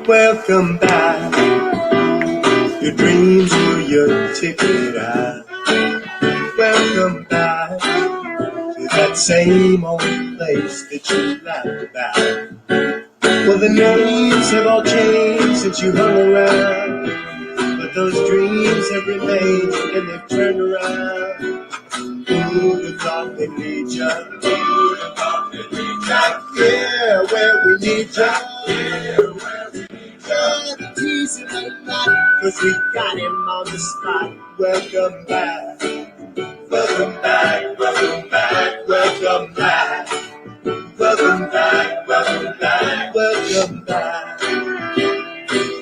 Welcome back. Your dreams were your ticket out. Welcome back to that same old place that you laughed about. Well, the names have all changed since you hung around, but those dreams have remained and they've turned around. Who'd have thought they'd lead ya? Who'd have thought they'd lead ya? Yeah, where we need ya. Yeah, where we need ya. The teasing a lot, 'cause we got him on the spot. Welcome back. Welcome back, welcome back, welcome back. Welcome back, welcome back, welcome back.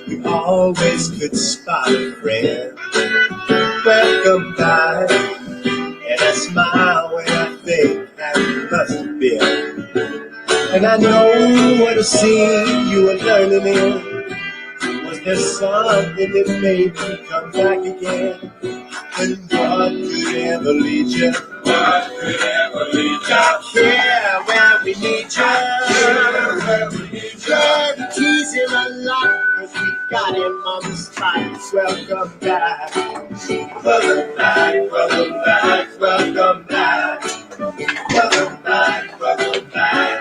We always could spot a friend. Welcome back. And I smile when I think how you must have been. And I know what a scene you were learning in. Was there something that made you come back again? And what could ever lead you? What could ever lead you? Yeah, where we need you. Yeah, where we need you. Yeah, the tease him a lot, 'cause we got him on the spot. Welcome back. Welcome back, welcome back, welcome back. Welcome back, welcome back.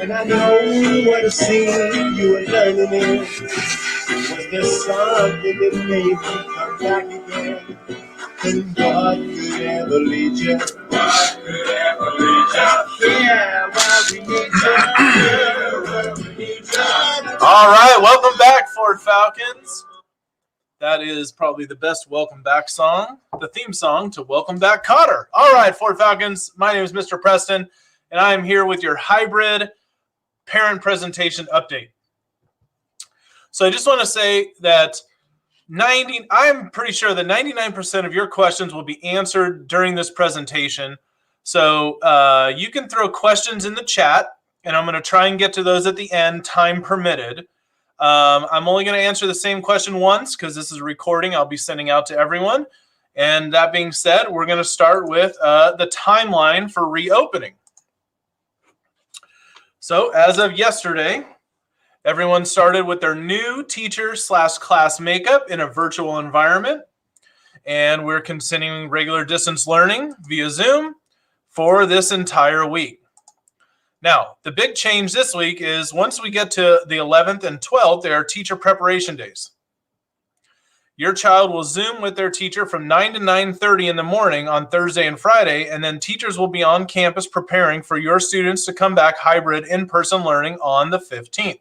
And I know what a scene you were learning in. Was there something that made you come back again? And what could ever lead you? What could ever lead you? Yeah, where we need you. Yeah, where we need you. All right, welcome back, Ford Falcons. That is probably the best welcome back song, the theme song to Welcome Back Cotter. All right, Ford Falcons, my name is Mr. Preston, and I am here with your hybrid parent presentation update. So I just want to say that I'm pretty sure that 99% of your questions will be answered during this presentation. So you can throw questions in the chat, and I'm going to try and get to those at the end, time permitted. I'm only going to answer the same question once because this is a recording I'll be sending out to everyone. And that being said, we're going to start with the timeline for reopening. So as of yesterday, everyone started with their new teacher/class makeup in a virtual environment. And we're continuing regular distance learning via Zoom for this entire week. Now, the big change this week is once we get to the 11th and 12th, they are teacher preparation days. Your child will Zoom with their teacher from 9 to 9:30 in the morning on Thursday and Friday, and then teachers will be on campus preparing for your students to come back hybrid in-person learning on the 15th.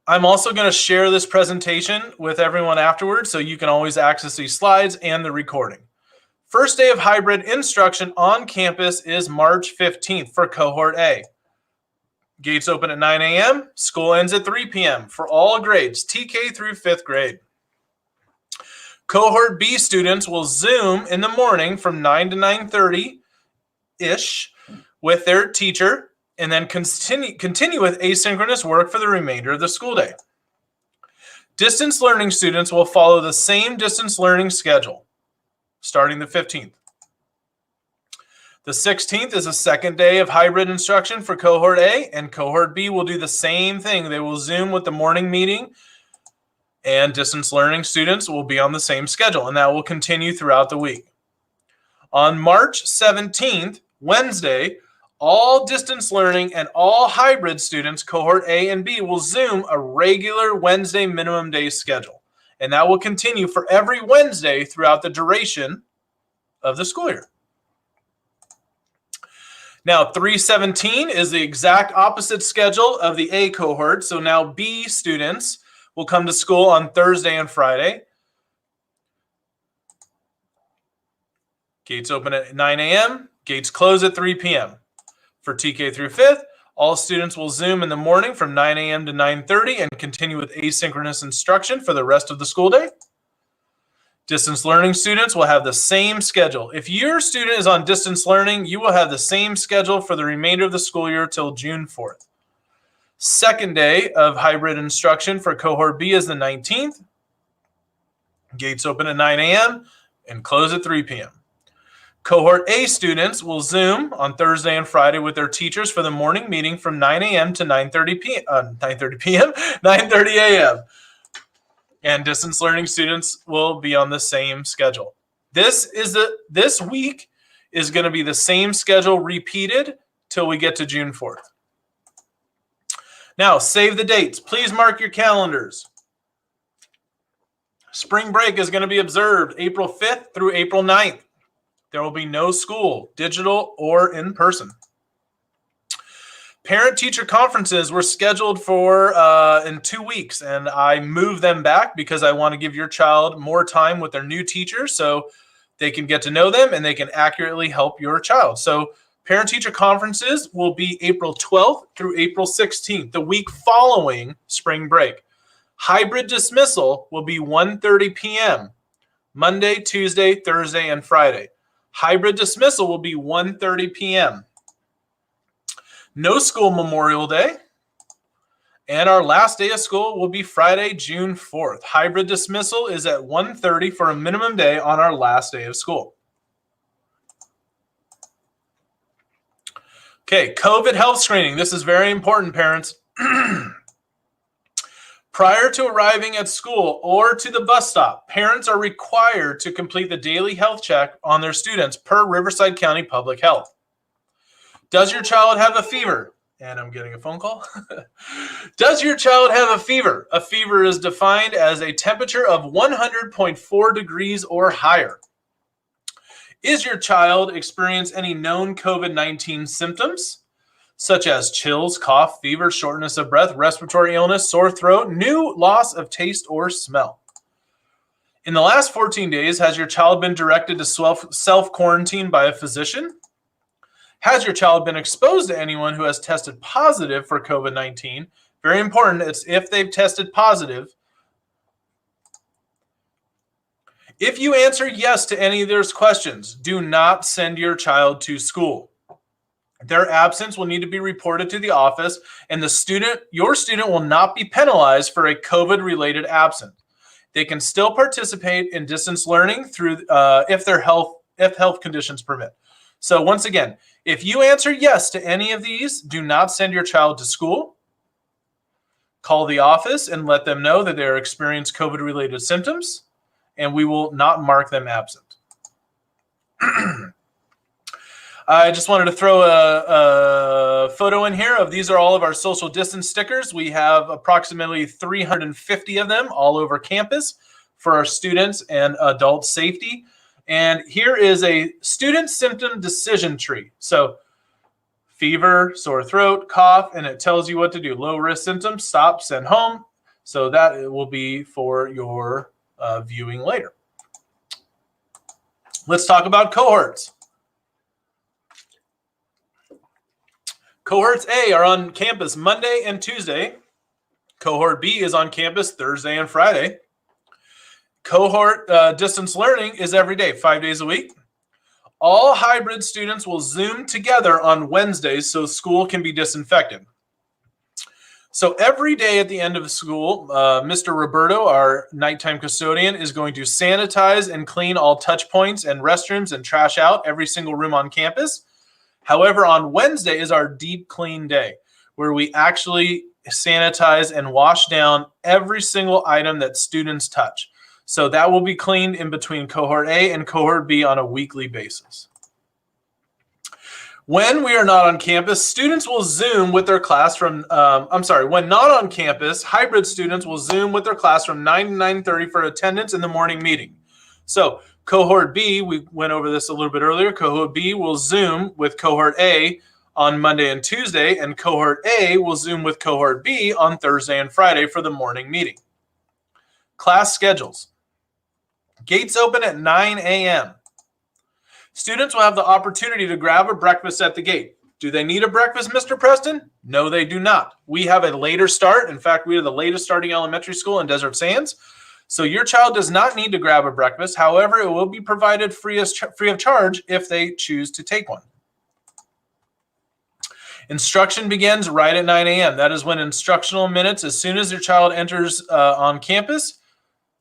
I'm also going to share this presentation with everyone afterwards, so you can always access these slides and the recording. First day of hybrid instruction on campus is March 15th for Cohort A. Gates open at 9 a.m. School ends at 3 p.m. for all grades, TK through 5th grade. Cohort B students will Zoom in the morning from 9 to 9:30-ish with their teacher and then continue with asynchronous work for the remainder of the school day. Distance learning students will follow the same distance learning schedule starting the 15th. The 16th is a second day of hybrid instruction for Cohort A, and Cohort B will do the same thing. They will Zoom with the morning meeting, and distance learning students will be on the same schedule, and that will continue throughout the week. On March 17th, Wednesday, all distance learning and all hybrid students, Cohort A and B, will Zoom a regular Wednesday minimum day schedule, and that will continue for every Wednesday throughout the duration of the school year. Now, 3/17 is the exact opposite schedule of the A cohort. So now B students will come to school on Thursday and Friday. Gates open at 9 a.m. Gates close at 3 p.m. For TK through 5th, all students will Zoom in the morning from 9 a.m. to 9:30 and continue with asynchronous instruction for the rest of the school day. Distance learning students will have the same schedule. If your student is on distance learning, you will have the same schedule for the remainder of the school year till June 4th. Second day of hybrid instruction for Cohort B is the 19th. Gates open at 9 a.m. and close at 3 p.m. Cohort A students will Zoom on Thursday and Friday with their teachers for the morning meeting from 9 a.m. to 9:30 a.m. And distance learning students will be on the same schedule. This week is going to be the same schedule repeated till we get to June 4th. Now, save the dates. Please mark your calendars. Spring break is going to be observed April 5th through April 9th. There will be no school, digital or in person. Parent-teacher conferences were scheduled for in 2 weeks, and I moved them back because I want to give your child more time with their new teacher so they can get to know them and they can accurately help your child. So parent-teacher conferences will be April 12th through April 16th, the week following spring break. Hybrid dismissal will be 1:30 p.m. Monday, Tuesday, Thursday, and Friday. Hybrid dismissal will be 1:30 p.m. No school Memorial Day. And our last day of school will be Friday, June 4th. Hybrid dismissal is at 1:30 for a minimum day on our last day of school. Okay, COVID health screening. This is very important, parents. Prior to arriving at school or to the bus stop, parents are required to complete the daily health check on their students per Riverside County Public Health. Does your child have a fever? And I'm getting a phone call. Does your child have a fever? A fever is defined as a temperature of 100.4 degrees or higher. Is your child experience any known COVID-19 symptoms, such as chills, cough, fever, shortness of breath, respiratory illness, sore throat, new loss of taste or smell? In the last 14 days, has your child been directed to self-quarantine by a physician? Has your child been exposed to anyone who has tested positive for COVID-19? Very important, it's if they've tested positive. If you answer yes to any of those questions, do not send your child to school. Their absence will need to be reported to the office, and your student will not be penalized for a COVID-related absence. They can still participate in distance learning through if health conditions permit. So once again, if you answer yes to any of these, do not send your child to school. Call the office and let them know that they're experiencing COVID-related symptoms, and we will not mark them absent. I just wanted to throw a photo in here of these are all of our social distance stickers. We have approximately 350 of them all over campus for our students and adult safety. And here is a student symptom decision tree. So fever, sore throat, cough, and it tells you what to do. Low risk symptoms, stop, send home. So that will be for your viewing later. Let's talk about cohorts. Cohorts A are on campus Monday and Tuesday. Cohort B is on campus Thursday and Friday. Cohort distance learning is every day, 5 days a week. All hybrid students will Zoom together on Wednesdays so school can be disinfected. So every day at the end of school, Mr. Roberto, our nighttime custodian, is going to sanitize and clean all touch points and restrooms and trash out every single room on campus. However, on Wednesday is our deep clean day, where we actually sanitize and wash down every single item that students touch. So that will be cleaned in between Cohort A and Cohort B on a weekly basis. When we are not on campus, students will Zoom with their class from, when not on campus, hybrid students will Zoom with their class from 9 to 9:30 for attendance in the morning meeting. So Cohort B, we went over this a little bit earlier, Cohort B will Zoom with Cohort A on Monday and Tuesday, and Cohort A will Zoom with Cohort B on Thursday and Friday for the morning meeting. Class schedules. Gates open at 9 a.m. Students will have the opportunity to grab a breakfast at the gate. Do they need a breakfast, Mr. Preston? No, they do not. We have a later start. In fact, we are the latest starting elementary school in Desert Sands. So your child does not need to grab a breakfast. However, it will be provided free of charge if they choose to take one. Instruction begins right at 9 a.m. That is when instructional minutes, as soon as your child enters on campus,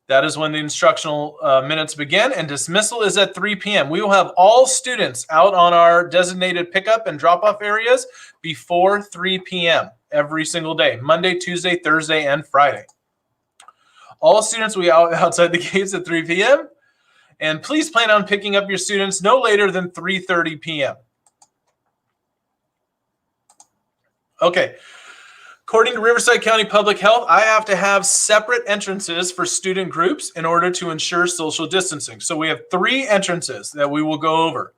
that is when the instructional minutes begin, and dismissal is at 3 p.m. We will have all students out on our designated pickup and drop-off areas before 3 p.m. every single day, Monday, Tuesday, Thursday, and Friday. All students will be outside the gates at 3 p.m., and please plan on picking up your students no later than 3:30 p.m. Okay. According to Riverside County Public Health, I have to have separate entrances for student groups in order to ensure social distancing. So we have 3 entrances that we will go over.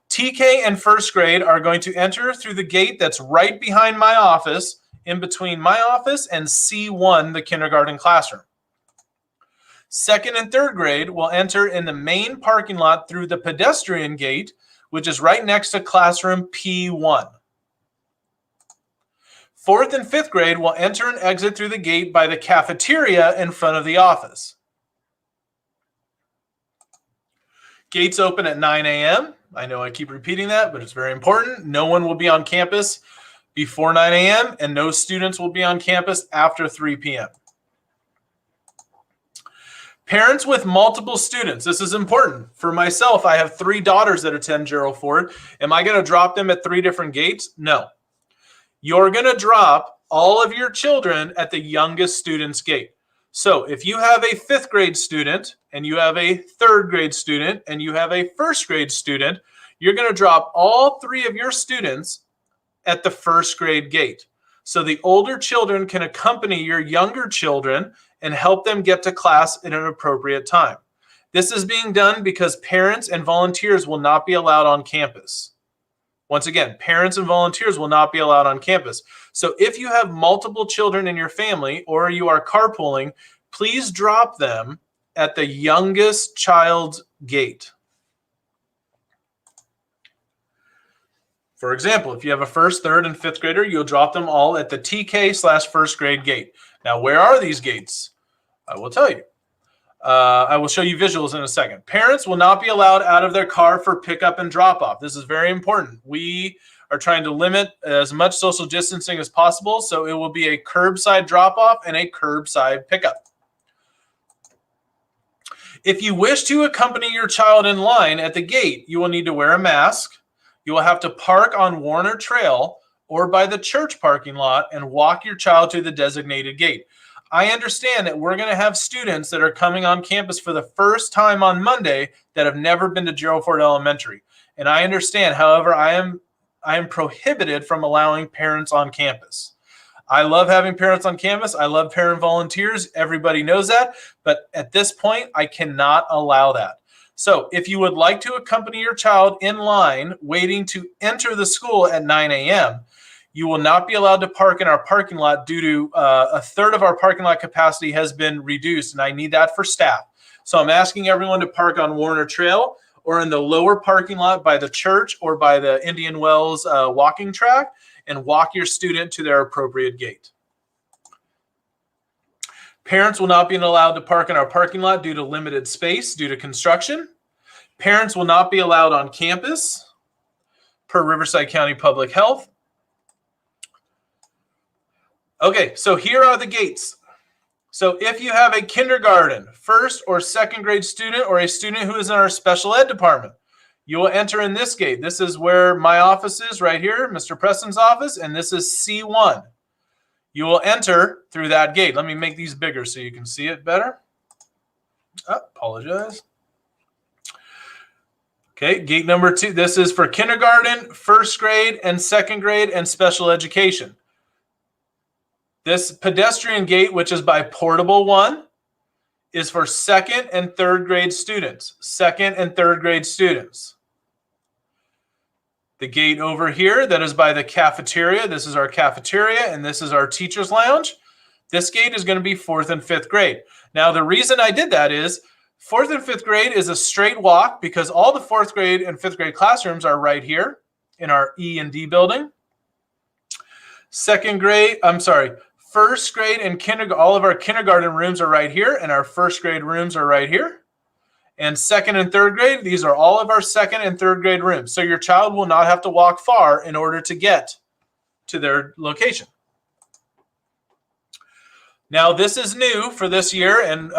TK and first grade are going to enter through the gate that's right behind my office, in between my office and C1, the kindergarten classroom. Second and third grade will enter in the main parking lot through the pedestrian gate, which is right next to classroom P1. Fourth and fifth grade will enter and exit through the gate by the cafeteria in front of the office. Gates open at 9 a.m. I know I keep repeating that, but it's very important. No one will be on campus before 9 a.m. and no students will be on campus after 3 p.m. Parents with multiple students. This is important. For myself, I have 3 daughters that attend Gerald Ford. Am I going to drop them at 3 different gates? No. You're going to drop all of your children at the youngest student's gate. So if you have a 5th grade student and you have a 3rd grade student and you have a 1st grade student, you're going to drop all 3 of your students at the 1st grade gate. So the older children can accompany your younger children and help them get to class at an appropriate time. This is being done because parents and volunteers will not be allowed on campus. Once again, parents and volunteers will not be allowed on campus. So if you have multiple children in your family or you are carpooling, please drop them at the youngest child's gate. For example, if you have a 1st, 3rd, and 5th grader, you'll drop them all at the TK/1st grade gate. Now, where are these gates? I will tell you. I will show you visuals in a second. Parents will not be allowed out of their car for pickup and drop-off. This is very important. We are trying to limit as much social distancing as possible, so it will be a curbside drop-off and a curbside pickup. If you wish to accompany your child in line at the gate, you will need to wear a mask. You will have to park on Warner Trail or by the church parking lot and walk your child to the designated gate. I understand that we're going to have students that are coming on campus for the first time on Monday that have never been to Gerald Ford Elementary. And I understand, however, I am prohibited from allowing parents on campus. I love having parents on campus. I love parent volunteers. Everybody knows that. But at this point, I cannot allow that. So if you would like to accompany your child in line waiting to enter the school at 9 a.m., you will not be allowed to park in our parking lot due to a third of our parking lot capacity has been reduced, and I need that for staff. So I'm asking everyone to park on Warner Trail or in the lower parking lot by the church or by the Indian Wells walking track and walk your student to their appropriate gate. Parents will not be allowed to park in our parking lot due to limited space due to construction. Parents will not be allowed on campus per Riverside County Public Health. Okay, so here are the gates. So if you have a kindergarten, 1st or 2nd grade student, or a student who is in our special ed department, you will enter in this gate. This is where my office is right here, Mr. Preston's office, and this is C1. You will enter through that gate. Let me make these bigger so you can see it better. Oh, apologize. Okay, gate number 2. This is for kindergarten, 1st grade, and 2nd grade, and special education. This pedestrian gate, which is by portable 1, is for 2nd and 3rd grade students. 2nd and 3rd grade students. The gate over here that is by the cafeteria, this is our cafeteria, and this is our teacher's lounge. This gate is going to be 4th and 5th grade. Now, the reason I did that is 4th and 5th grade is a straight walk because all the 4th grade and 5th grade classrooms are right here in our E and D building. 4th first grade and kindergarten, all of our kindergarten rooms are right here, and our first grade rooms are right here. And second and third grade, these are all of our second and third grade rooms. So your child will not have to walk far in order to get to their location. Now, this is new for this year, and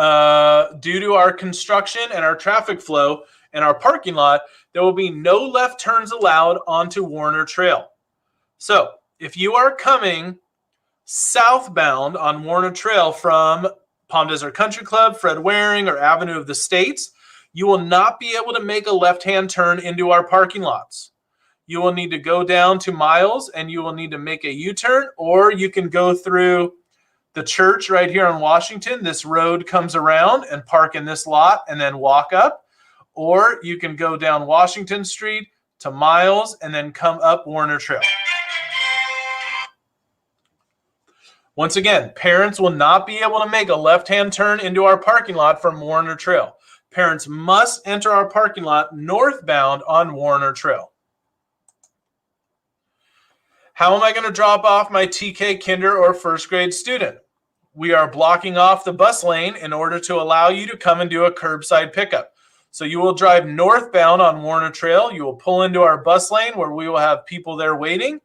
due to our construction and our traffic flow and our parking lot, there will be no left turns allowed onto Warner Trail. So if you are coming southbound on Warner Trail from Palm Desert Country Club, Fred Waring, or Avenue of the States, you will not be able to make a left-hand turn into our parking lots. You will need to go down to Miles, and you will need to make a U-turn, or you can go through the church right here on Washington. This road comes around and park in this lot and then walk up. Or you can go down Washington Street to Miles and then come up Warner Trail. Once again, parents will not be able to make a left-hand turn into our parking lot from Warner Trail. Parents must enter our parking lot northbound on Warner Trail. How am I going to drop off my TK kinder or first grade student? We are blocking off the bus lane in order to allow you to come and do a curbside pickup. So you will drive northbound on Warner Trail. You will pull into our bus lane where we will have people there waiting,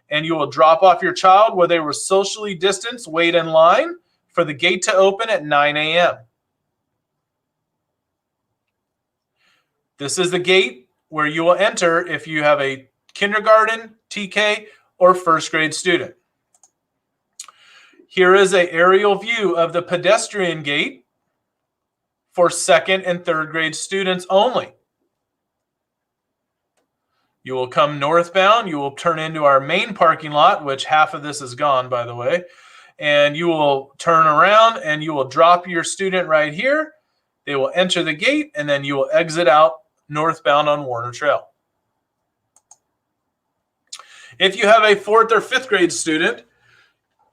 and you will drop off your child where they were socially distanced, wait in line for the gate to open at 9 a.m. This is the gate where you will enter if you have a kindergarten, TK, or first grade student. Here is an aerial view of the pedestrian gate for second and third grade students only. You will come northbound. You will turn into our main parking lot, which half of this is gone, by the way. And you will turn around and you will drop your student right here. They will enter the gate, and then you will exit out northbound on Warner Trail. If you have a fourth or fifth grade student,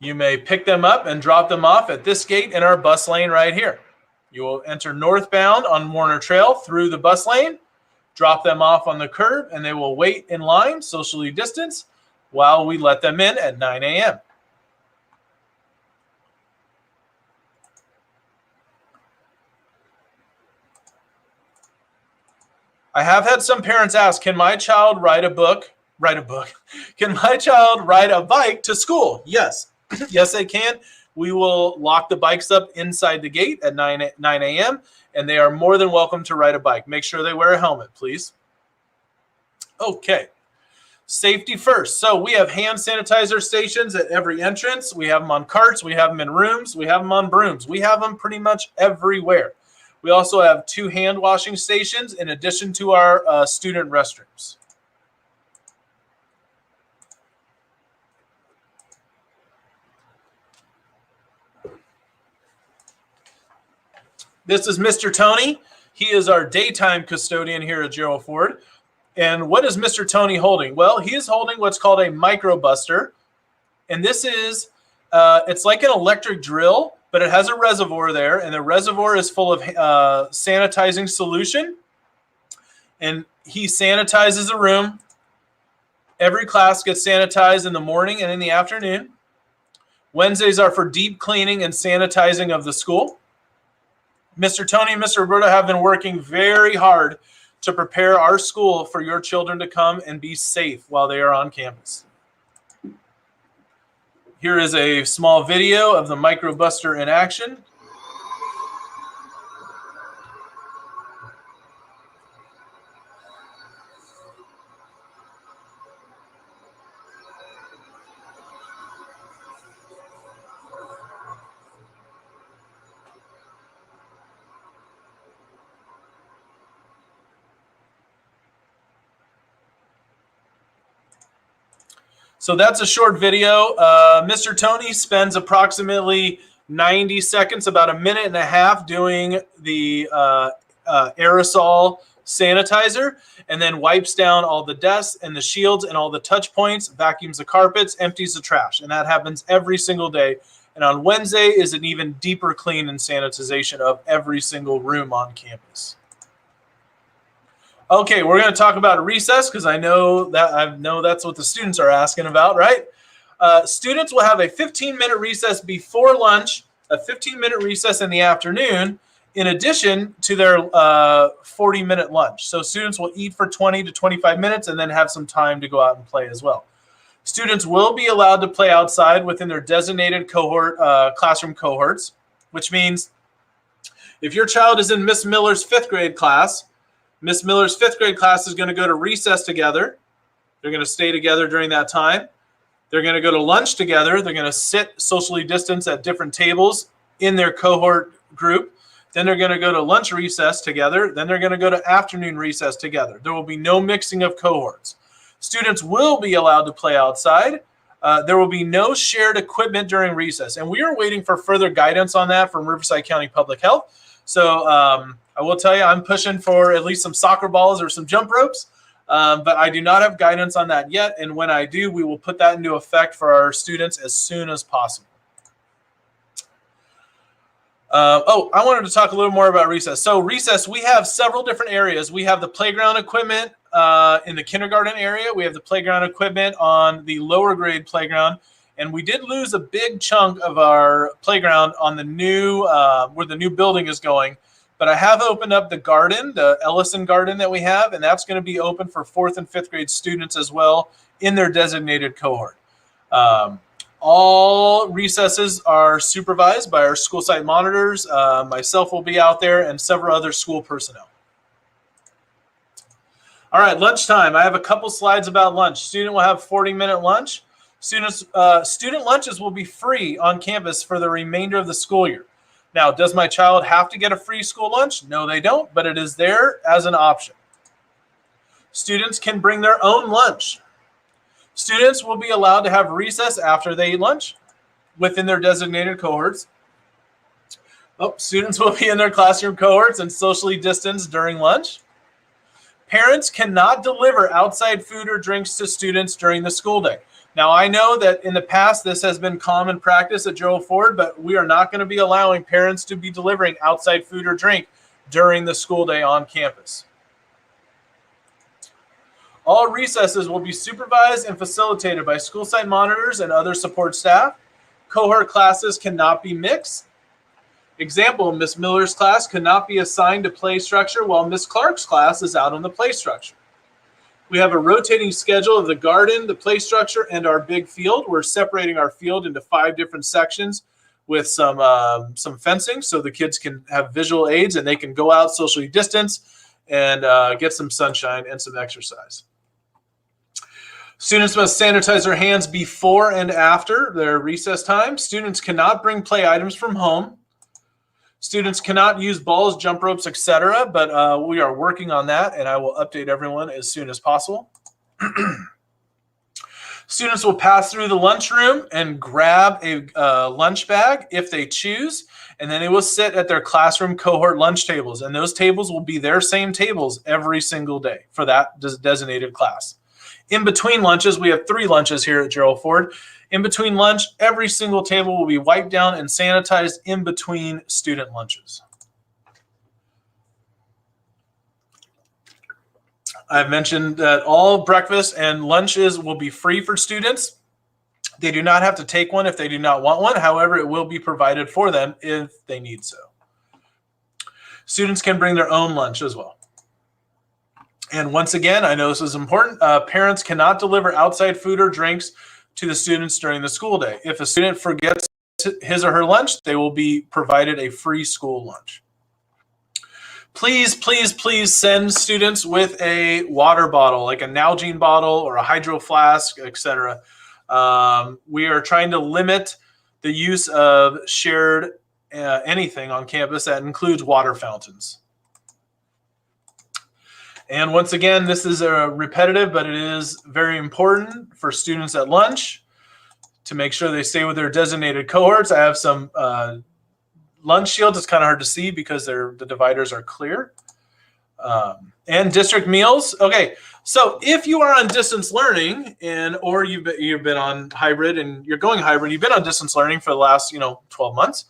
you may pick them up and drop them off at this gate in our bus lane right here. You will enter northbound on Warner Trail through the bus lane, drop them off on the curb, and they will wait in line, socially distanced, while we let them in at 9 a.m. I have had some parents ask, can my child ride a book? Can my child ride a bike to school? Yes. Yes, they can. We will lock the bikes up inside the gate at 9 a.m., and they are more than welcome to ride a bike. Make sure they wear a helmet, please. Okay. Safety first. So we have hand sanitizer stations at every entrance. We have them on carts. We have them in rooms. We have them on brooms. We have them pretty much everywhere. We also have 2 hand washing stations in addition to our student restrooms. This is Mr. Tony. He is our daytime custodian here at Gerald Ford. And what is Mr. Tony holding? Well, he is holding what's called a microbuster. And this is, it's like an electric drill, but it has a reservoir there. And the reservoir is full of sanitizing solution. And he sanitizes the room. Every class gets sanitized in the morning and in the afternoon. Wednesdays are for deep cleaning and sanitizing of the school. Mr. Tony and Mr. Roberta have been working very hard to prepare our school for your children to come and be safe while they are on campus. Here is a small video of the microbuster in action. So that's a short video. Mr. Tony spends approximately 90 seconds, about a minute and a half, doing the aerosol sanitizer, and then wipes down all the desks and the shields and all the touch points, vacuums the carpets, empties the trash. And that happens every single day. And on Wednesday is an even deeper clean and sanitization of every single room on campus. Okay, we're going to talk about recess because I know that's what the students are asking about, right? Students will have a 15-minute recess before lunch, a 15-minute recess in the afternoon, in addition to their 40-minute lunch. So students will eat for 20 to 25 minutes and then have some time to go out and play as well. Students will be allowed to play outside within their designated cohort, classroom cohorts, which means if your child is in Miss Miller's 5th grade class, Miss Miller's 5th grade class is going to go to recess together. They're going to stay together during that time. They're going to go to lunch together. They're going to sit socially distanced at different tables in their cohort group. Then they're going to go to lunch recess together. Then they're going to go to afternoon recess together. There will be no mixing of cohorts. Students will be allowed to play outside. There will be no shared equipment during recess. And we are waiting for further guidance on that from Riverside County Public Health. So I will tell you, I'm pushing for at least some soccer balls or some jump ropes. But I do not have guidance on that yet. And when I do, we will put that into effect for our students as soon as possible. I wanted to talk a little more about recess. So recess, we have several different areas. We have the playground equipment in the kindergarten area. We have the playground equipment on the lower grade playground. And we did lose a big chunk of our playground on the new, where the new building is going. But I have opened up the garden, the Ellison garden that we have, and that's going to be open for 4th and 5th grade students as well in their designated cohort. All recesses are supervised by our school site monitors. Myself will be out there and several other school personnel. All right, lunchtime. I have a couple slides about lunch. Student will have 40-minute lunch. Student lunches will be free on campus for the remainder of the school year. Now, does my child have to get a free school lunch? No, they don't, but it is there as an option. Students can bring their own lunch. Students will be allowed to have recess after they eat lunch within their designated cohorts. Students will be in their classroom cohorts and socially distanced during lunch. Parents cannot deliver outside food or drinks to students during the school day. Now, I know that in the past this has been common practice at Gerald Ford, but we are not going to be allowing parents to be delivering outside food or drink during the school day on campus. All recesses will be supervised and facilitated by school site monitors and other support staff. Cohort classes cannot be mixed. Example, Miss Miller's class cannot be assigned to play structure while Miss Clark's class is out on the play structure. We have a rotating schedule of the garden, the play structure, and our big field. We're separating our field into 5 different sections with some fencing so the kids can have visual aids and they can go out socially distanced and get some sunshine and some exercise. Students must sanitize their hands before and after their recess time. Students cannot bring play items from home. Students cannot use balls, jump ropes, etc., but we are working on that, and I will update everyone as soon as possible. Students will pass through the lunchroom and grab a lunch bag if they choose, and then they will sit at their classroom cohort lunch tables, and those tables will be their same tables every single day for that designated class. In between lunches, we have 3 lunches here at Gerald Ford. In between lunch, every single table will be wiped down and sanitized in between student lunches. I've mentioned that all breakfast and lunches will be free for students. They do not have to take one if they do not want one. However, it will be provided for them if they need so. Students can bring their own lunch as well. And once again, I know this is important, parents cannot deliver outside food or drinks to the students during the school day. If a student forgets his or her lunch, they will be provided a free school lunch. Please, please, please send students with a water bottle, like a Nalgene bottle or a hydro flask, etc. We are trying to limit the use of shared anything on campus that includes water fountains. And once again, this is repetitive, but it is very important for students at lunch to make sure they stay with their designated cohorts. I have some lunch shields. It's kind of hard to see because the dividers are clear. And district meals. Okay, so if you are on distance learning or you've been on hybrid and you're going hybrid, you've been on distance learning for the last 12 months,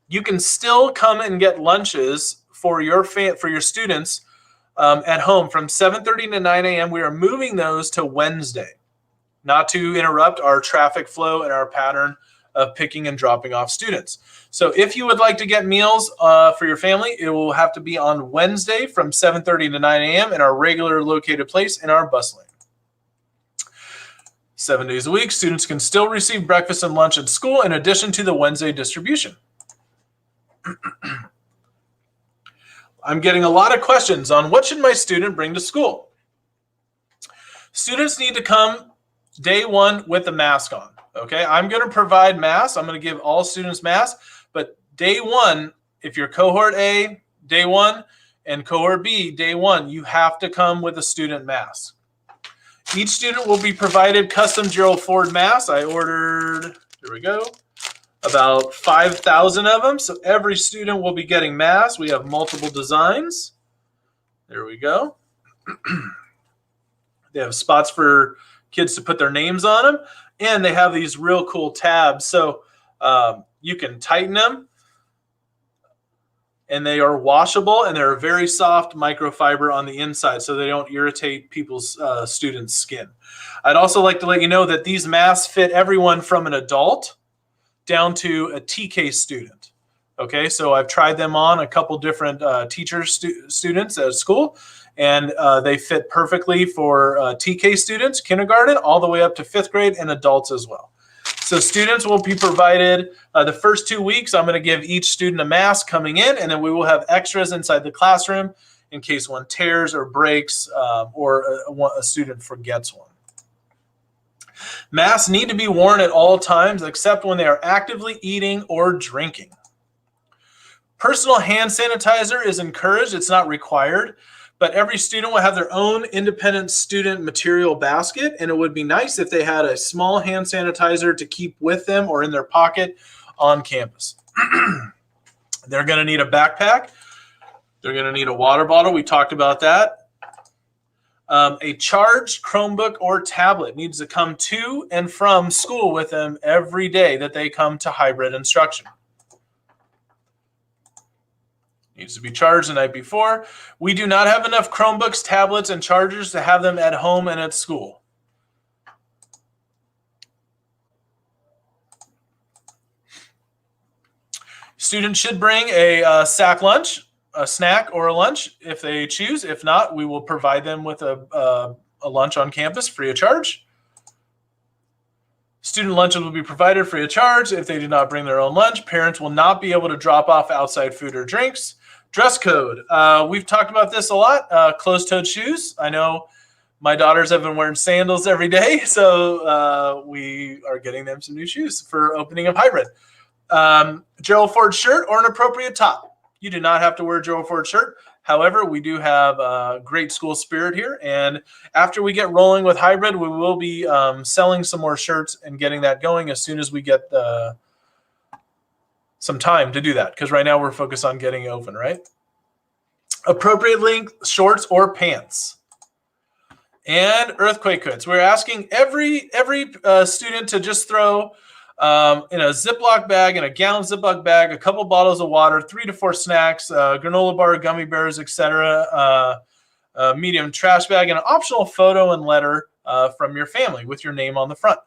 you can still come and get lunches for your students at home from 7:30 to 9 a.m. We are moving those to Wednesday. not to interrupt our traffic flow and our pattern of picking and dropping off students. So if you would like to get meals for your family, it will have to be on Wednesday from 7:30 to 9 a.m. in our regular located place in our bus lane. 7 days a week, students can still receive breakfast and lunch at school in addition to the Wednesday distribution. I'm getting a lot of questions on what should my student bring to school. Students need to come day one with a mask on. Okay, I'm going to provide masks. I'm going to give all students masks, but day one, if you're cohort A, day one, and cohort B, day one, you have to come with a student mask. Each student will be provided custom Gerald Ford masks. I ordered, here we go, about 5,000 of them. So every student will be getting masks. We have multiple designs. There we go. They have spots for kids to put their names on them. And they have these real cool tabs. So you can tighten them. And they are washable, and they're a very soft microfiber on the inside, so they don't irritate people's students' skin. I'd also like to let you know that these masks fit everyone from an adult down to a TK student. Okay, so I've tried them on a couple different students at school, and they fit perfectly for TK students, kindergarten, all the way up to 5th grade, and adults as well. So students will be provided the first 2 weeks. I'm going to give each student a mask coming in, and then we will have extras inside the classroom in case one tears or breaks or a student forgets one. Masks need to be worn at all times except when they are actively eating or drinking. Personal hand sanitizer is encouraged. It's not required. But every student will have their own independent student material basket, and it would be nice if they had a small hand sanitizer to keep with them or in their pocket on campus. They're going to need a backpack. They're going to need a water bottle. We talked about that. A charged Chromebook or tablet needs to come to and from school with them every day that they come to hybrid instruction. Needs to be charged the night before. We do not have enough Chromebooks, tablets, and chargers to have them at home and at school. Students should bring a sack lunch, a snack, or a lunch if they choose. If not, we will provide them with a lunch on campus free of charge. Student lunches will be provided free of charge. If they do not bring their own lunch, parents will not be able to drop off outside food or drinks. Dress code. We've talked about this a lot. Closed-toed shoes. I know my daughters have been wearing sandals every day, so we are getting them some new shoes for opening of hybrid. Gerald Ford shirt or an appropriate top. You do not have to wear a Gerald Ford shirt. However, we do have a great school spirit here, and after we get rolling with hybrid, we will be selling some more shirts and getting that going as soon as we get some time to do that, because right now we're focused on getting open, right? Appropriate length shorts or pants. And earthquake hoods. We're asking every student to just throw in a Ziploc bag, in a gallon Ziploc bag, a couple bottles of water, 3 to 4 snacks, granola bar, gummy bears, etc., a medium trash bag, and an optional photo and letter from your family with your name on the front.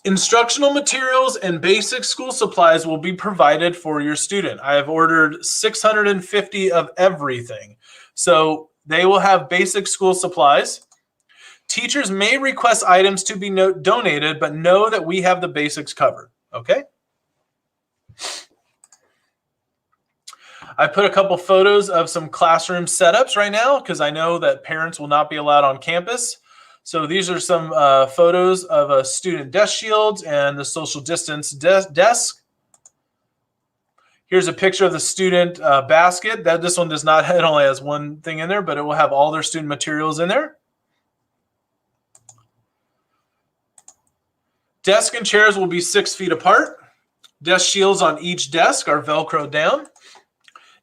Instructional materials and basic school supplies will be provided for your student. I have ordered 650 of everything. So they will have basic school supplies. Teachers may request items to be donated, but know that we have the basics covered, okay? I put a couple photos of some classroom setups right now because I know that parents will not be allowed on campus. So these are some photos of a student desk shields and the social distance desk. Here's a picture of the student basket. This one does not, it only has one thing in there, but it will have all their student materials in there. Desk and chairs will be 6 feet apart. Desk shields on each desk are Velcroed down.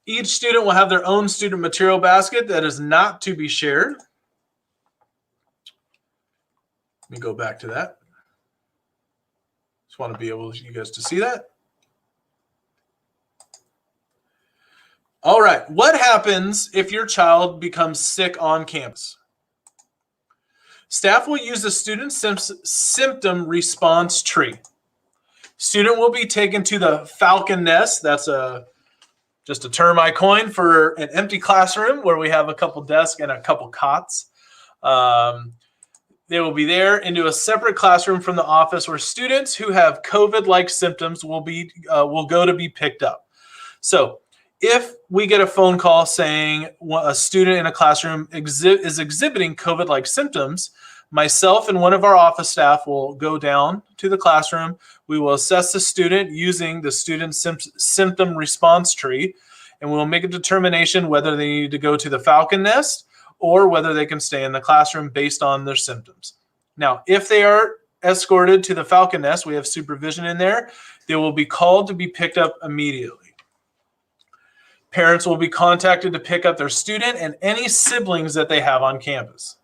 Each student will have their own student material basket that is not to be shared. Let me go back to that. Just want to be able for you guys to see that. All right, what happens if your child becomes sick on campus? Staff will use the student symptom response tree. Student will be taken to the falcon nest. That's just a term I coined for an empty classroom where we have a couple desks and a couple cots. They will be there into a separate classroom from the office where students who have COVID-like symptoms will go to be picked up. So if we get a phone call saying a student in a classroom is exhibiting COVID-like symptoms, myself and one of our office staff will go down to the classroom. We will assess the student using the student symptom response tree, and we'll make a determination whether they need to go to the falcon nest or whether they can stay in the classroom based on their symptoms. Now, if they are escorted to the falcon nest, we have supervision in there, they will be called to be picked up immediately. Parents will be contacted to pick up their student and any siblings that they have on campus.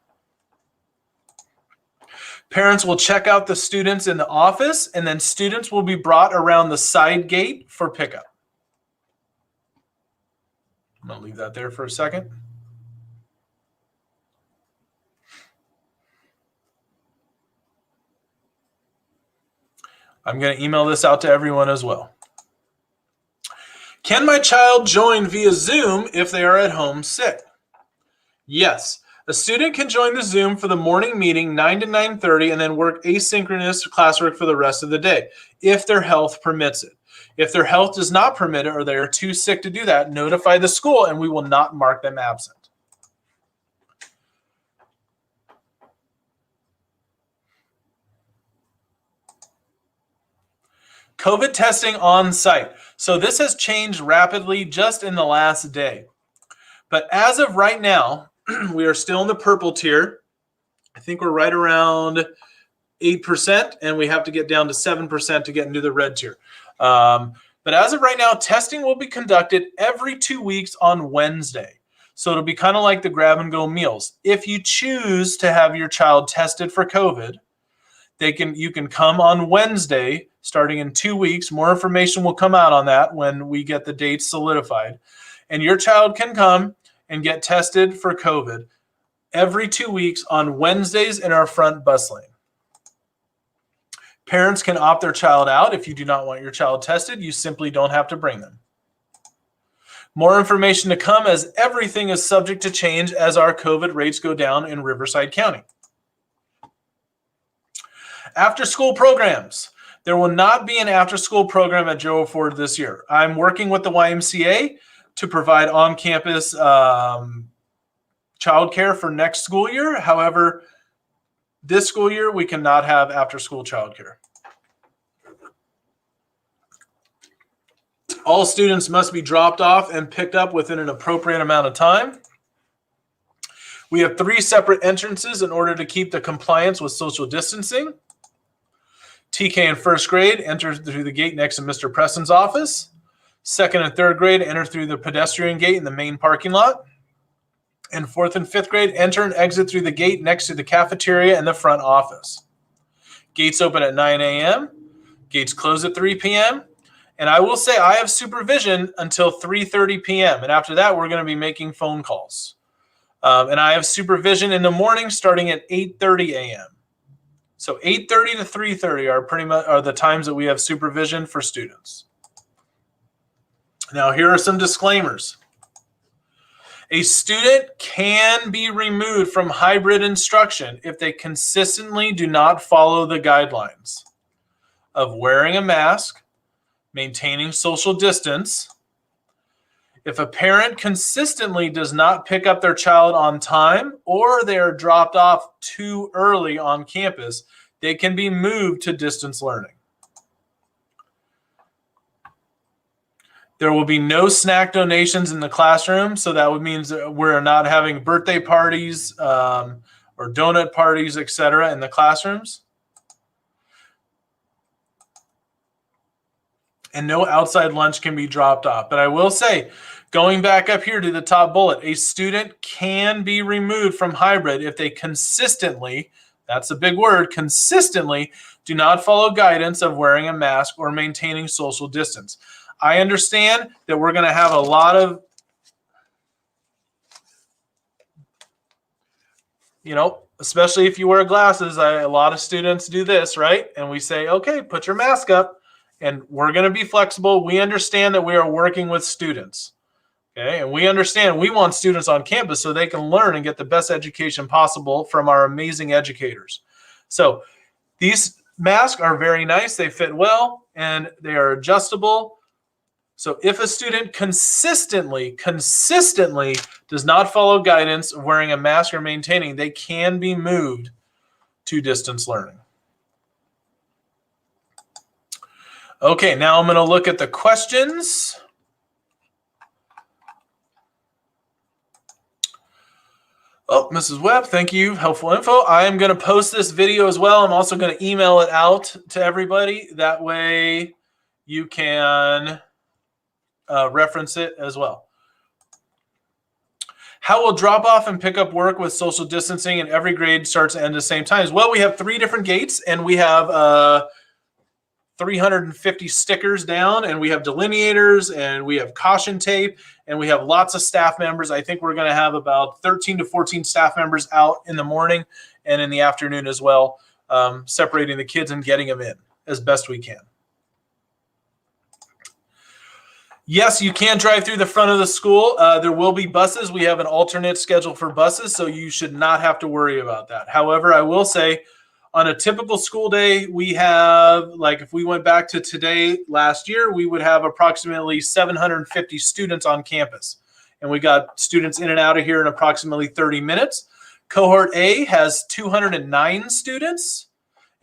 Parents will check out the students in the office, and then students will be brought around the side gate for pickup. I'm going to leave that there for a second. I'm going to email this out to everyone as well. Can my child join via Zoom if they are at home sick? Yes. A student can join the Zoom for the morning meeting 9 to 9:30 and then work asynchronous classwork for the rest of the day if their health permits it. If their health does not permit it or they are too sick to do that, notify the school and we will not mark them absent. COVID testing on site. So this has changed rapidly just in the last day. But as of right now, we are still in the purple tier. I think we're right around 8%, and we have to get down to 7% to get into the red tier. But as of right now, testing will be conducted every 2 weeks on Wednesday. So it'll be kind of like the grab-and-go meals. If you choose to have your child tested for COVID, you can come on Wednesday starting in 2 weeks. More information will come out on that when we get the dates solidified. And your child can come and get tested for COVID every 2 weeks on Wednesdays in our front bus lane. Parents can opt their child out. If you do not want your child tested, you simply don't have to bring them. More information to come, as everything is subject to change as our COVID rates go down in Riverside County. After-school programs. There will not be an after-school program at Gerald Ford this year. I'm working with the YMCA to provide on-campus childcare for next school year. However, this school year, we cannot have after-school childcare. All students must be dropped off and picked up within an appropriate amount of time. We have 3 separate entrances in order to keep the compliance with social distancing. TK in first grade enter through the gate next to Mr. Preston's office. Second and third grade enter through the pedestrian gate in the main parking lot. And fourth and fifth grade enter and exit through the gate next to the cafeteria and the front office. Gates open at 9 a.m. Gates close at 3 p.m. And I will say I have supervision until 3:30 p.m. And after that, we're going to be making phone calls. And I have supervision in the morning starting at 8:30 a.m. So 8:30 to 3:30 are the times that we have supervision for students. Now, here are some disclaimers. A student can be removed from hybrid instruction if they consistently do not follow the guidelines of wearing a mask, maintaining social distance. If a parent consistently does not pick up their child on time or they are dropped off too early on campus, they can be moved to distance learning. There will be no snack donations in the classroom, so that would mean that we're not having birthday parties or donut parties, etc., in the classrooms. And no outside lunch can be dropped off. But I will say, going back up here to the top bullet, a student can be removed from hybrid if they consistently, that's a big word, consistently do not follow guidance of wearing a mask or maintaining social distance. I understand that we're going to have a lot of especially if you wear glasses, a lot of students do this, right? And we say, okay, put your mask up, and we're going to be flexible. We understand that we are working with students, okay? And we understand we want students on campus so they can learn and get the best education possible from our amazing educators. So these masks are very nice. They fit well, and they are adjustable. So if a student consistently does not follow guidance of wearing a mask or maintaining, they can be moved to distance learning. Okay, now I'm going to look at the questions. Oh, Mrs. Webb, thank you. Helpful info. I am going to post this video as well. I'm also going to email it out to everybody. That way you can reference it as well. How will drop off and pick up work with social distancing and every grade starts and end at the same times? Well, we have 3 different gates, and we have 350 stickers down, and we have delineators, and we have caution tape, and we have lots of staff members. I think we're going to have about 13 to 14 staff members out in the morning and in the afternoon as well, separating the kids and getting them in as best we can. Yes, you can drive through the front of the school. There will be buses. We have an alternate schedule for buses, so you should not have to worry about that. However, I will say on a typical school day, we have, like if we went back to today last year, we would have approximately 750 students on campus. And we got students in and out of here in approximately 30 minutes. Cohort A has 209 students.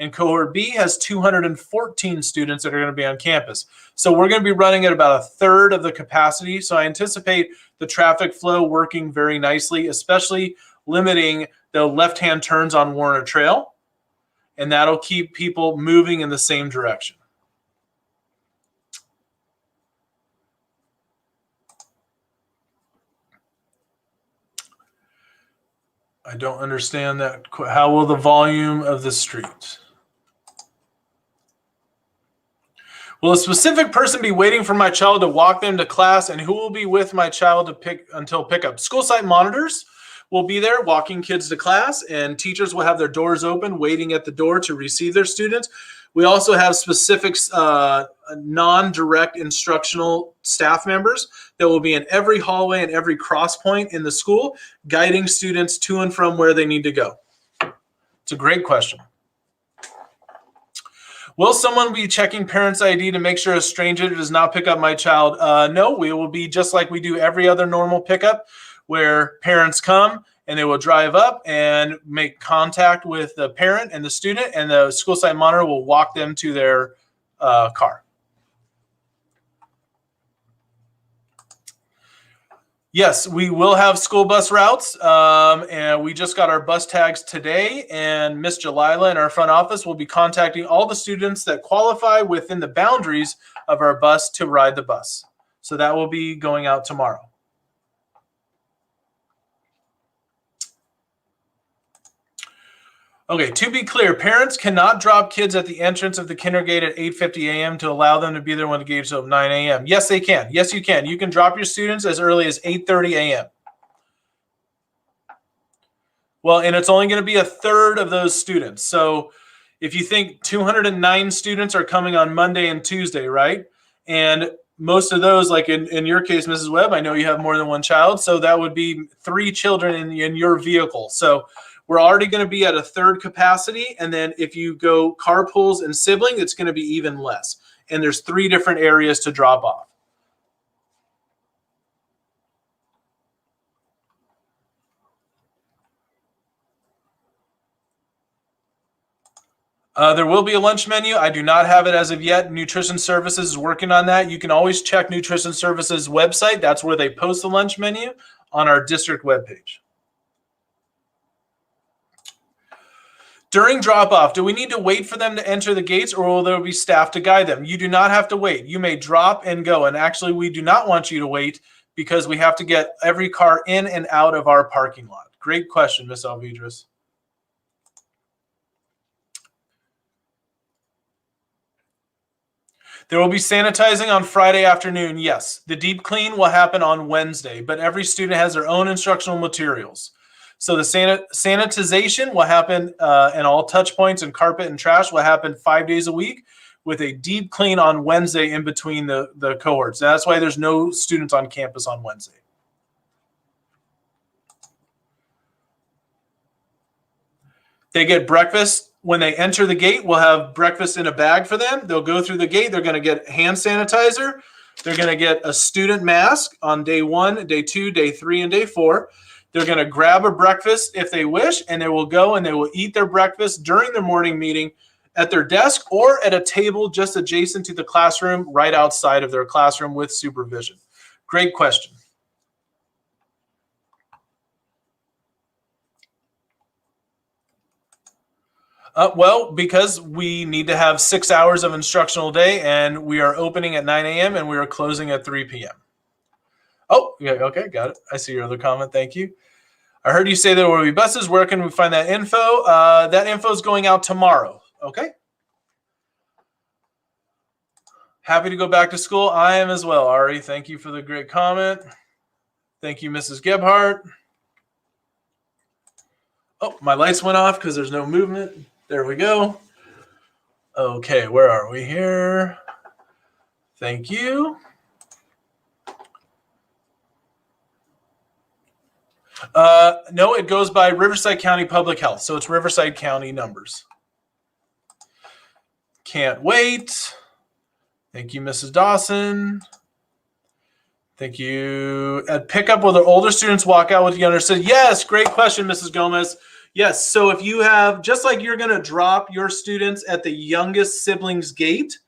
And Cohort B has 214 students that are going to be on campus. So we're going to be running at about 1/3 of the capacity. So I anticipate the traffic flow working very nicely, especially limiting the left-hand turns on Warner Trail. And that'll keep people moving in the same direction. I don't understand that. How will the volume of the street? Will a specific person be waiting for my child to walk them to class, and who will be with my child until pickup? School site monitors will be there walking kids to class, and teachers will have their doors open waiting at the door to receive their students. We also have specific non-direct instructional staff members that will be in every hallway and every cross point in the school, guiding students to and from where they need to go. It's a great question. Will someone be checking parents' ID to make sure a stranger does not pick up my child? No, we will be just like we do every other normal pickup, where parents come and they will drive up and make contact with the parent and the student, and the school site monitor will walk them to their car. Yes, we will have school bus routes, and we just got our bus tags today, and Miss Jalila in our front office will be contacting all the students that qualify within the boundaries of our bus to ride the bus. So that will be going out tomorrow. Okay, to be clear, parents cannot drop kids at the entrance of the kindergarten at 8:50 a.m. to allow them to be there when the gates open 9 a.m. Yes, they can. Yes, you can. You can drop your students as early as 8:30 a.m. Well, and it's only going to be 1/3 of those students. So if you think 209 students are coming on Monday and Tuesday, right? And most of those, like in your case, Mrs. Webb, I know you have more than one child. So that would be 3 children in your vehicle. So we're already going to be at 1/3 capacity. And then if you go carpools and sibling, it's going to be even less. And there's 3 different areas to drop off. There will be a lunch menu. I do not have it as of yet. Nutrition Services is working on that. You can always check Nutrition Services website. That's where they post the lunch menu on our district webpage. During drop-off, do we need to wait for them to enter the gates, or will there be staff to guide them? You do not have to wait. You may drop and go. And actually, we do not want you to wait because we have to get every car in and out of our parking lot. Great question, Ms. Alvidres. There will be sanitizing on Friday afternoon. Yes, the deep clean will happen on Wednesday, but every student has their own instructional materials. So the sanitization will happen, and all touch points and carpet and trash will happen 5 days a week, with a deep clean on Wednesday in between the cohorts. And that's why there's no students on campus on Wednesday. They get breakfast when they enter the gate. We'll have breakfast in a bag for them. They'll go through the gate. They're going to get hand sanitizer. They're going to get a student mask on day 1, day 2, day 3, and day 4. They're going to grab a breakfast if they wish, and they will go and they will eat their breakfast during their morning meeting at their desk or at a table just adjacent to the classroom, right outside of their classroom with supervision. Great question. Well, because we need to have 6 hours of instructional day, and we are opening at 9 a.m. and we are closing at 3 p.m. Oh, yeah, okay, got it. I see your other comment. Thank you. I heard you say there will be buses. Where can we find that info? That info is going out tomorrow. Okay. Happy to go back to school. I am as well, Ari. Thank you for the great comment. Thank you, Mrs. Gebhardt. Oh, my lights went off because there's no movement. There we go. Okay, where are we here? Thank you. No, it goes by Riverside County Public Health. So it's Riverside County numbers. Can't wait. Thank you, Mrs. Dawson. Thank you. At pickup, will the older students walk out with the younger students? Yes, great question, Mrs. Gomez. Yes, so if you have, just like you're going to drop your students at the youngest sibling's gate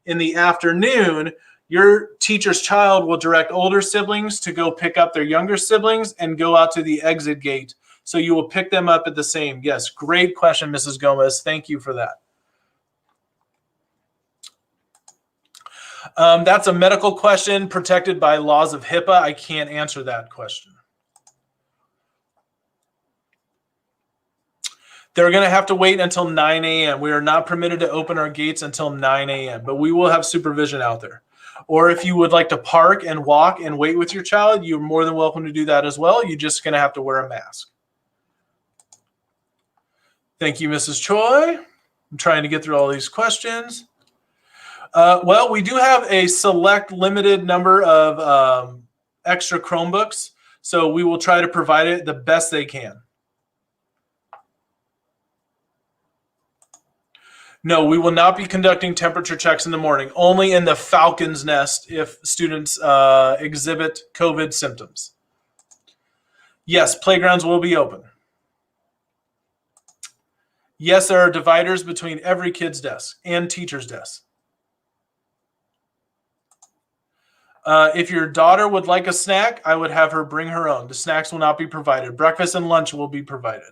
in the afternoon, your teacher's child will direct older siblings to go pick up their younger siblings and go out to the exit gate. So you will pick them up at the same. Yes, great question, Mrs. Gomez. Thank you for that. That's a medical question protected by laws of HIPAA. I can't answer that question. They're going to have to wait until 9 a.m. We are not permitted to open our gates until 9 a.m., but we will have supervision out there. Or if you would like to park and walk and wait with your child, you're more than welcome to do that as well. You're just going to have to wear a mask. Thank you, Mrs. Choi. I'm trying to get through all these questions. Well, we do have a select limited number of extra Chromebooks, so we will try to provide it the best they can. No, we will not be conducting temperature checks in the morning, only in the Falcon's Nest if students exhibit COVID symptoms. Yes, playgrounds will be open. Yes, there are dividers between every kid's desk and teacher's desk. If your daughter would like a snack, I would have her bring her own. The snacks will not be provided. Breakfast and lunch will be provided.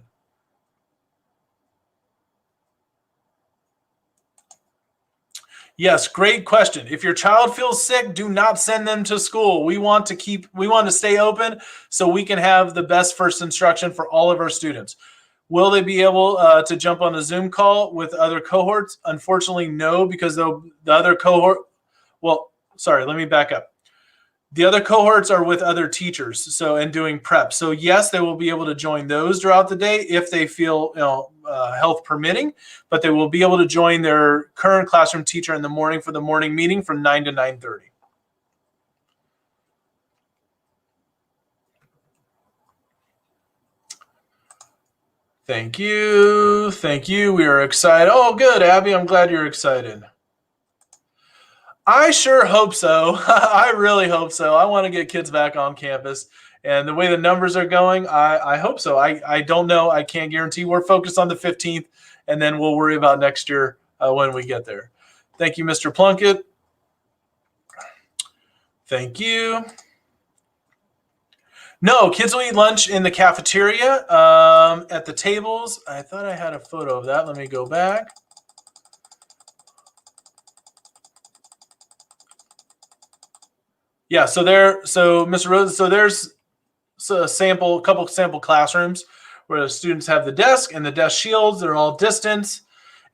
Yes, great question. If your child feels sick, do not send them to school. We want to stay open so we can have the best first instruction for all of our students. Will they be able to jump on a Zoom call with other cohorts? Unfortunately, no, because the other cohort, well, sorry, let me back up. The other cohorts are with other teachers, and doing prep. So yes, they will be able to join those throughout the day if they feel health permitting, but they will be able to join their current classroom teacher in the morning for the morning meeting from 9 to 9:30. Thank you. Thank you. We are excited. Oh, good, Abby. I'm glad you're excited. I sure hope so. I really hope so. I want to get kids back on campus. And the way the numbers are going, I hope so. I don't know. I can't guarantee. We're focused on the 15th, and then we'll worry about next year when we get there. Thank you, Mr. Plunkett. Thank you. No, kids will eat lunch in the cafeteria at the tables. I thought I had a photo of that. Let me go back. Yeah, so Mr. Rose, so there's a couple sample classrooms where the students have the desk and the desk shields. They're all distance.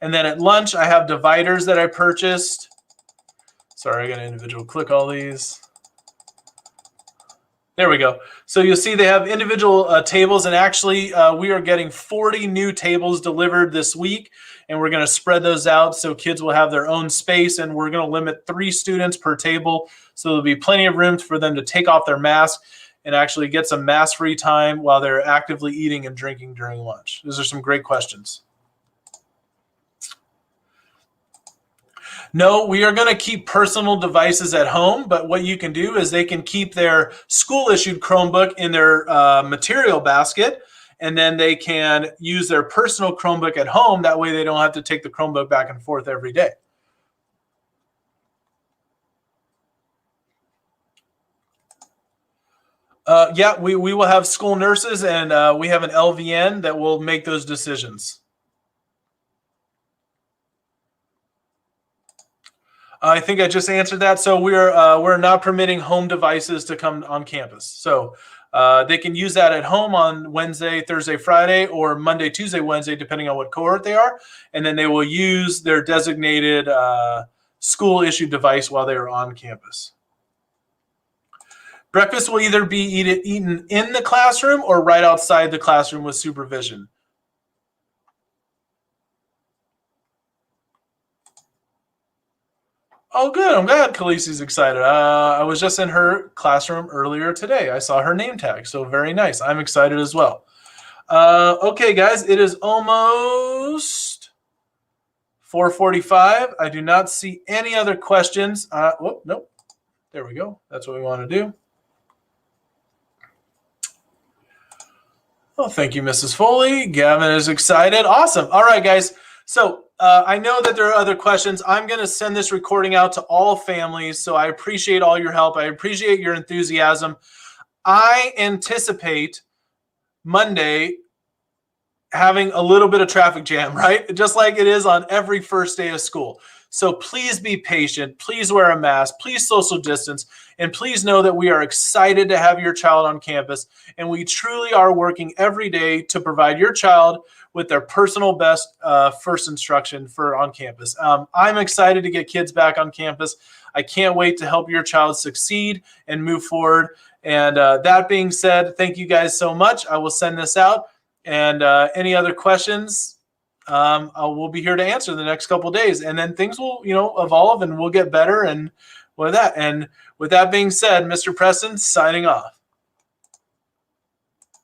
And then at lunch, I have dividers that I purchased. Sorry, I got to individual click all these. There we go. So you'll see they have individual tables, and actually we are getting 40 new tables delivered this week, and we're going to spread those out so kids will have their own space, and we're going to limit 3 students per table, so there'll be plenty of room for them to take off their mask and actually get some mask-free time while they're actively eating and drinking during lunch. Those are some great questions. No, we are going to keep personal devices at home, but what you can do is they can keep their school-issued Chromebook in their material basket, and then they can use their personal Chromebook at home. That way they don't have to take the Chromebook back and forth every day. Yeah, we will have school nurses, and we have an LVN that will make those decisions. I think I just answered that. So we're not permitting home devices to come on campus. So they can use that at home on Wednesday, Thursday, Friday, or Monday, Tuesday, Wednesday, depending on what cohort they are. And then they will use their designated school-issued device while they are on campus. Breakfast will either be eaten in the classroom or right outside the classroom with supervision. Oh, good. I'm glad Khaleesi's excited. I was just in her classroom earlier today. I saw her name tag, so very nice. I'm excited as well. Okay, guys, it is almost 4:45. I do not see any other questions. Nope. There we go. That's what we want to do. Oh, thank you, Mrs. Foley. Gavin is excited. Awesome. All right, guys. So I know that there are other questions. I'm going to send this recording out to all families, so I appreciate all your help. I appreciate your enthusiasm. I anticipate Monday having a little bit of traffic jam, right? Just like it is on every first day of school. So please be patient. Please wear a mask. Please social distance. And please know that we are excited to have your child on campus. And we truly are working every day to provide your child with their personal best first instruction for on campus. I'm excited to get kids back on campus. I can't wait to help your child succeed and move forward. And that being said, thank you guys so much. I will send this out. And any other questions, we'll be here to answer the next couple of days. And then things will, evolve and we'll get better. And with that being said, Mr. Preston signing off.